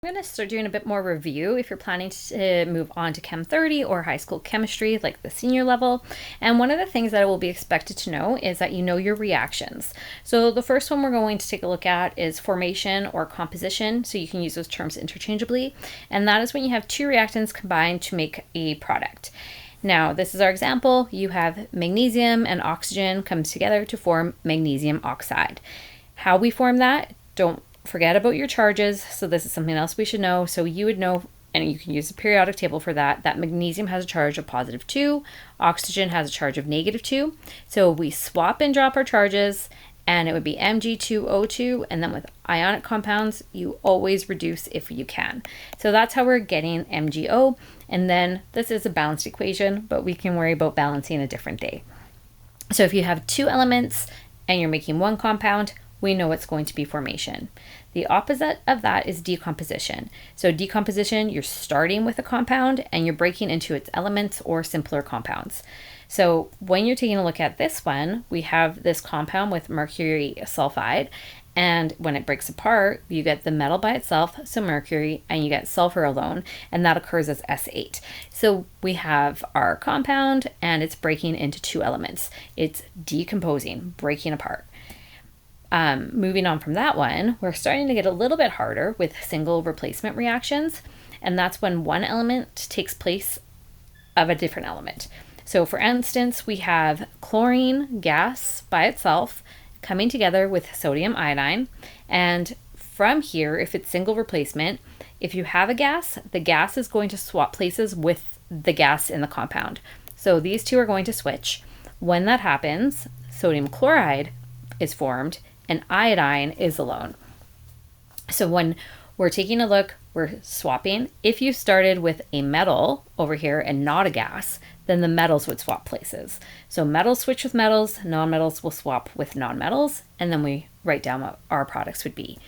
I'm going to start doing a bit more review if you're planning to move on to Chem 30 or high school chemistry, like the senior level. And one of the things that I will be expected to know is that you know your reactions. So the first one we're going to take a look at is formation or composition. So you can use those terms interchangeably. And that is when you have two reactants combined to make a product. Now, this is our example. You have magnesium and oxygen comes together to form magnesium oxide. How we form that, don't forget about your charges. So this is something else we should know. So you would know, and you can use the periodic table for that, that magnesium has a charge of +2, oxygen has a charge of -2. So we swap and drop our charges, and it would be Mg2O2, and then with ionic compounds, you always reduce if you can. So that's how we're getting MgO, and then this is a balanced equation, but we can worry about balancing a different day. So if you have two elements and you're making one compound, we know it's going to be formation. The opposite of that is decomposition. So decomposition, you're starting with a compound and you're breaking into its elements or simpler compounds. So when you're taking a look at this one, we have this compound with mercury sulfide, and when it breaks apart, you get the metal by itself, so mercury, and you get sulfur alone, and that occurs as S8. So we have our compound and it's breaking into two elements. It's decomposing, breaking apart. Moving on from that one, we're starting to get a little bit harder with single replacement reactions, and that's when one element takes place of a different element. So for instance, we have chlorine gas by itself coming together with sodium iodine, and from here, if it's single replacement, if you have a gas, the gas is going to swap places with the gas in the compound. So these two are going to switch. When that happens, sodium chloride is formed and iodine is alone. So when we're taking a look, we're swapping. If you started with a metal over here and not a gas, then the metals would swap places. So metals switch with metals, nonmetals will swap with nonmetals, and then we write down what our products would be.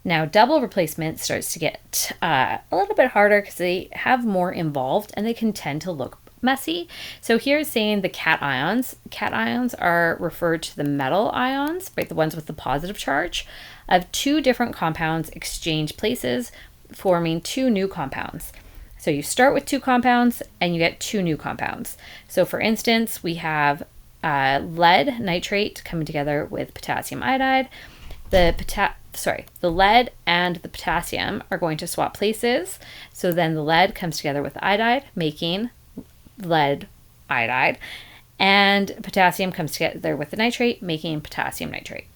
Now, double replacement starts to get a little bit harder because they have more involved and they can tend to look messy. So here it's saying the cations. Cations are referred to the metal ions, right, the ones with the positive charge, of two different compounds exchange places, forming two new compounds. So you start with two compounds and you get two new compounds. So for instance, we have lead nitrate coming together with potassium iodide. The lead and the potassium are going to swap places. So then the lead comes together with iodide, making lead iodide, and potassium comes together with the nitrate, making potassium nitrate.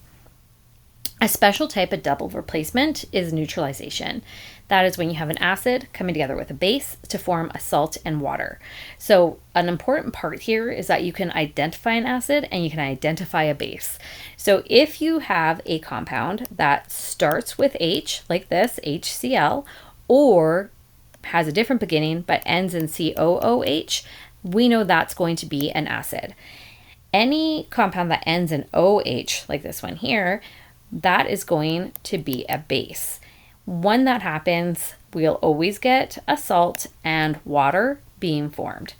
A special type of double replacement is neutralization. That is when you have an acid coming together with a base to form a salt and water. So an important part here is that you can identify an acid and you can identify a base. So if you have a compound that starts with H, like this, HCl, or has a different beginning but ends in COOH, we know that's going to be an acid. Any compound that ends in OH, like this one here, that is going to be a base. When that happens, we'll always get a salt and water being formed.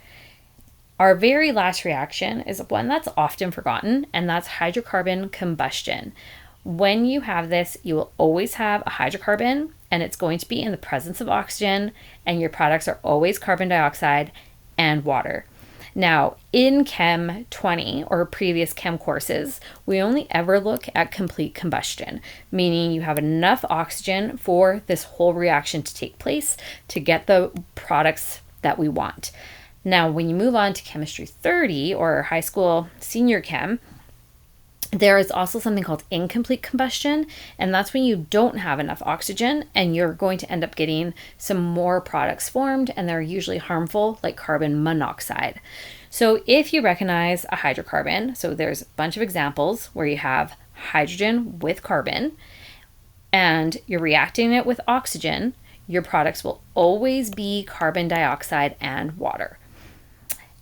Our very last reaction is one that's often forgotten, and that's hydrocarbon combustion. When you have this, you will always have a hydrocarbon, and it's going to be in the presence of oxygen, and your products are always carbon dioxide and water. Now, in Chem 20 or previous chem courses, we only ever look at complete combustion, meaning you have enough oxygen for this whole reaction to take place to get the products that we want. Now, when you move on to Chemistry 30 or high school senior chem, there is also something called incomplete combustion, and that's when you don't have enough oxygen and you're going to end up getting some more products formed, and they're usually harmful, like carbon monoxide. So if you recognize a hydrocarbon, so there's a bunch of examples where you have hydrogen with carbon and you're reacting it with oxygen, your products will always be carbon dioxide and water.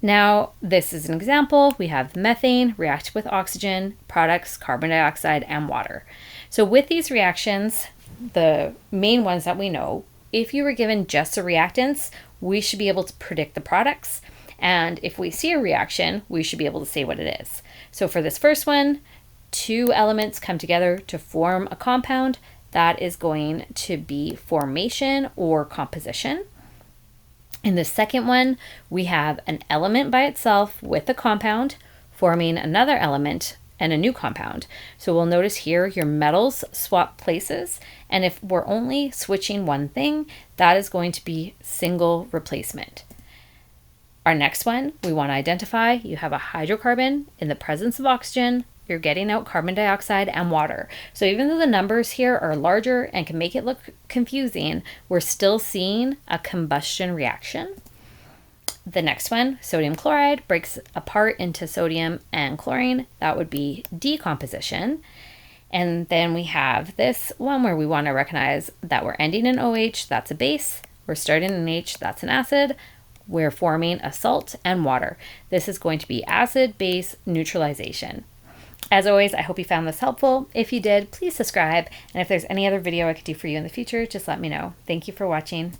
Now, this is an example. We have methane react with oxygen, products, carbon dioxide, and water. So with these reactions, the main ones that we know, if you were given just the reactants, we should be able to predict the products. And if we see a reaction, we should be able to say what it is. So for this first one, two elements come together to form a compound. that is going to be formation or composition. In the second one, we have an element by itself with a compound forming another element and a new compound. So we'll notice here your metals swap places, and if we're only switching one thing, that is going to be single replacement. Our next one, we want to identify you have a hydrocarbon in the presence of oxygen, you're getting out carbon dioxide and water. So even though the numbers here are larger and can make it look confusing, we're still seeing a combustion reaction. The next one, sodium chloride, breaks apart into sodium and chlorine. That would be decomposition. And then we have this one where we want to recognize that we're ending in OH, that's a base. We're starting in H, that's an acid. We're forming a salt and water. This is going to be acid-base neutralization. As always, I hope you found this helpful. If you did, please subscribe. And if there's any other video I could do for you in the future, just let me know. Thank you for watching.